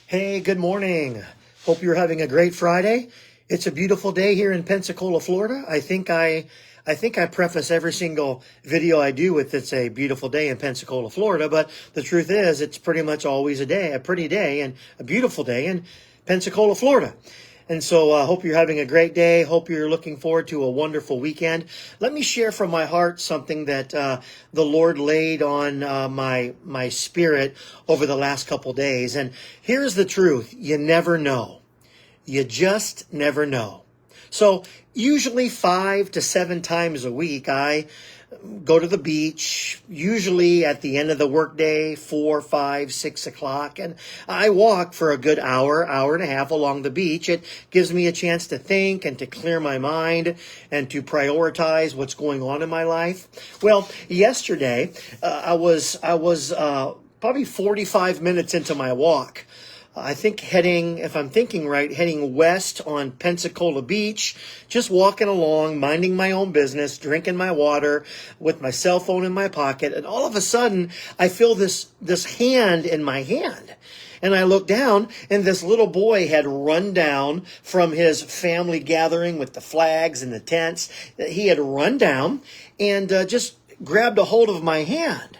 Hey, good morning. Hope you're having a great Friday. It's a beautiful day here in Pensacola, Florida. I think I preface every single video I do with it's a beautiful day in Pensacola, Florida, but the truth is it's pretty much always a pretty day and a beautiful day in Pensacola, Florida. And so I hope you're having a great day. Hope you're looking forward to a wonderful weekend. Let me share from my heart something that the Lord laid on my spirit over the last couple days. And here's the truth. You never know. You just never know. So usually 5 to 7 times a week, I go to the beach, usually at the end of the workday, 4, 5, 6 o'clock, and I walk for a good hour, hour and a half along the beach. It gives me a chance to think and to clear my mind and to prioritize what's going on in my life. Well, yesterday, I was probably 45 minutes into my walk. I think if I'm thinking right, heading west on Pensacola Beach, just walking along, minding my own business, drinking my water with my cell phone in my pocket. And all of a sudden, I feel this hand in my hand. And I look down, and this little boy had run down from his family gathering with the flags and the tents. He had run down and just grabbed a hold of my hand.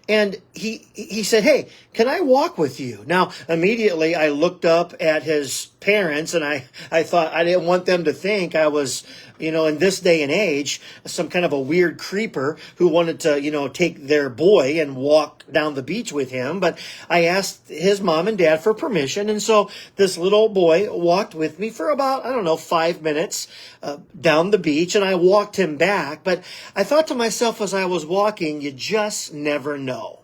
And he said, "Hey, can I walk with you?" Now, immediately I looked up at his parents, and I thought I didn't want them to think I was, in this day and age, some kind of a weird creeper who wanted to, take their boy and walk down the beach with him. But I asked his mom and dad for permission. And so this little boy walked with me for about, 5 minutes down the beach, and I walked him back. But I thought to myself as I was walking, you just never know.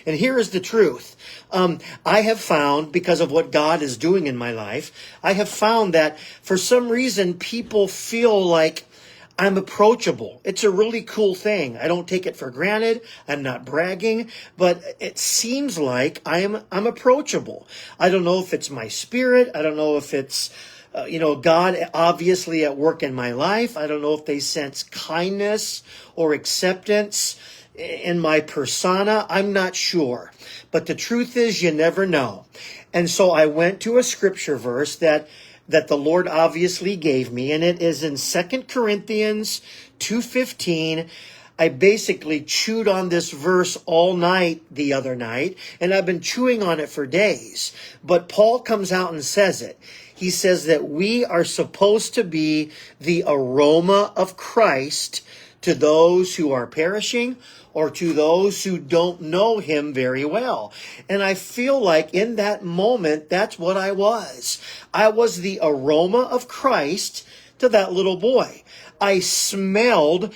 And here is the truth. I have found, because of what God is doing in my life, I have found that for some reason people feel like I'm approachable. It's a really cool thing. I don't take it for granted. I'm not bragging, but it seems like I'm approachable. I don't know if it's my spirit. I don't know if it's God obviously at work in my life. I don't know if they sense kindness or acceptance in my persona. I'm not sure. But the truth is, you never know. And so I went to a scripture verse that the Lord obviously gave me, and it is in 2 Corinthians 2:15. I basically chewed on this verse all night the other night, and I've been chewing on it for days. But Paul comes out and says it. He says that we are supposed to be the aroma of Christ to those who are perishing or to those who don't know him very well. And I feel like in that moment, that's what I was. I was the aroma of Christ to that little boy. I smelled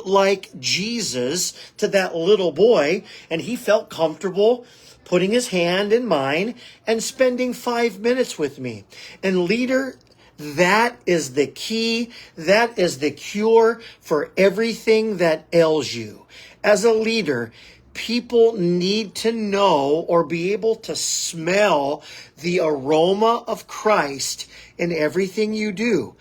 like Jesus to that little boy, and he felt comfortable putting his hand in mine and spending 5 minutes with me. And leader, that is the key. That is the cure for everything that ails you. As a leader, people need to know or be able to smell the aroma of Christ in everything you do.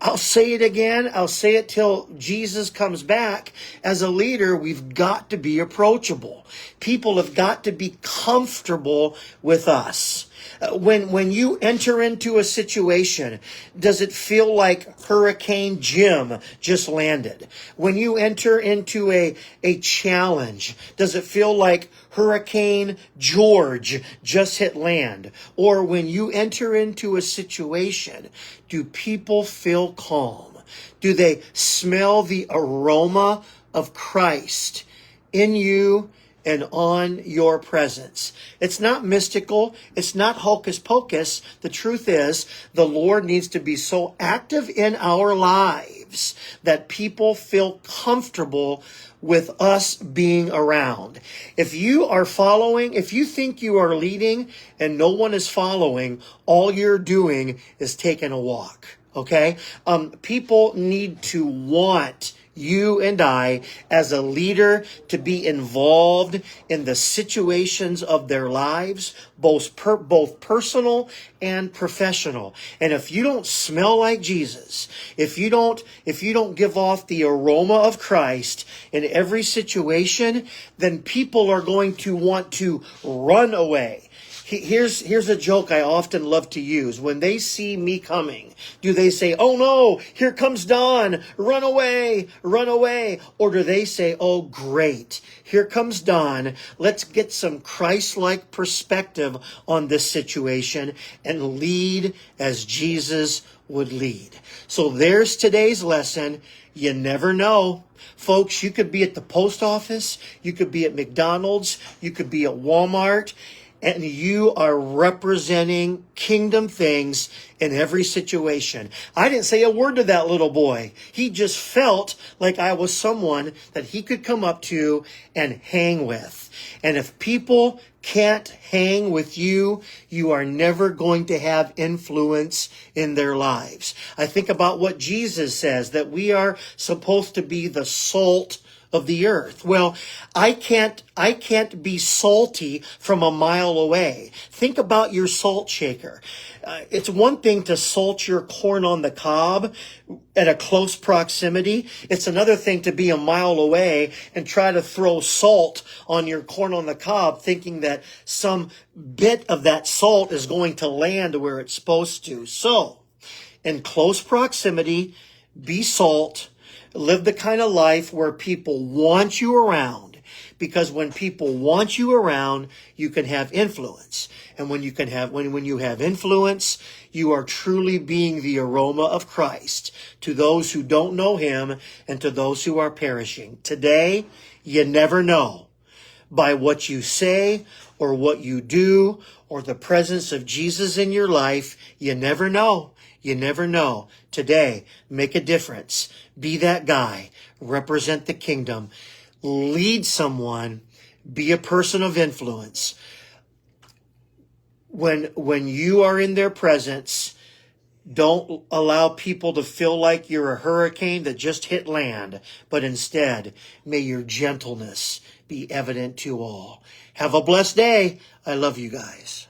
I'll say it again. I'll say it till Jesus comes back. As a leader, we've got to be approachable. People have got to be comfortable with us. When you enter into a situation, does it feel like Hurricane Jim just landed? When you enter into a challenge, does it feel like Hurricane George just hit land? Or when you enter into a situation, do people feel calm? Do they smell the aroma of Christ in you and on your presence? It's not mystical. It's not hocus pocus. The truth is, the Lord needs to be so active in our lives that people feel comfortable with us being around. If you are following, if you think you are leading and no one is following, all you're doing is taking a walk. Okay? People need to want you and I, as a leader, to be involved in the situations of their lives, both personal and professional. And if you don't smell like Jesus, if you don't give off the aroma of Christ in every situation, then people are going to want to run away. Here's a joke I often love to use. When they see me coming, do they say, "Oh no, here comes Don, run away, run away"? Or do they say, "Oh great, here comes Don, let's get some Christ-like perspective on this situation and lead as Jesus would lead"? So there's today's lesson. You never know. Folks, you could be at the post office, you could be at McDonald's, you could be at Walmart, and you are representing kingdom things in every situation. I didn't say a word to that little boy. He just felt like I was someone that he could come up to and hang with. And if people can't hang with you, you are never going to have influence in their lives. I think about what Jesus says, that we are supposed to be the salt of the earth. Well, I can't be salty from a mile away. Think about your salt shaker. It's one thing to salt your corn on the cob at a close proximity. It's another thing to be a mile away and try to throw salt on your corn on the cob, thinking that some bit of that salt is going to land where it's supposed to. So, in close proximity, be salt. Live the kind of life where people want you around, because when people want you around, you can have influence. And when you have influence, you are truly being the aroma of Christ to those who don't know him and to those who are perishing. Today, you never know. By what you say or what you do or the presence of Jesus in your life, you never know. You never know. Today, make a difference. Be that guy. Represent the kingdom. Lead someone. Be a person of influence. When you are in their presence, don't allow people to feel like you're a hurricane that just hit land, but instead, may your gentleness be evident to all. Have a blessed day. I love you guys.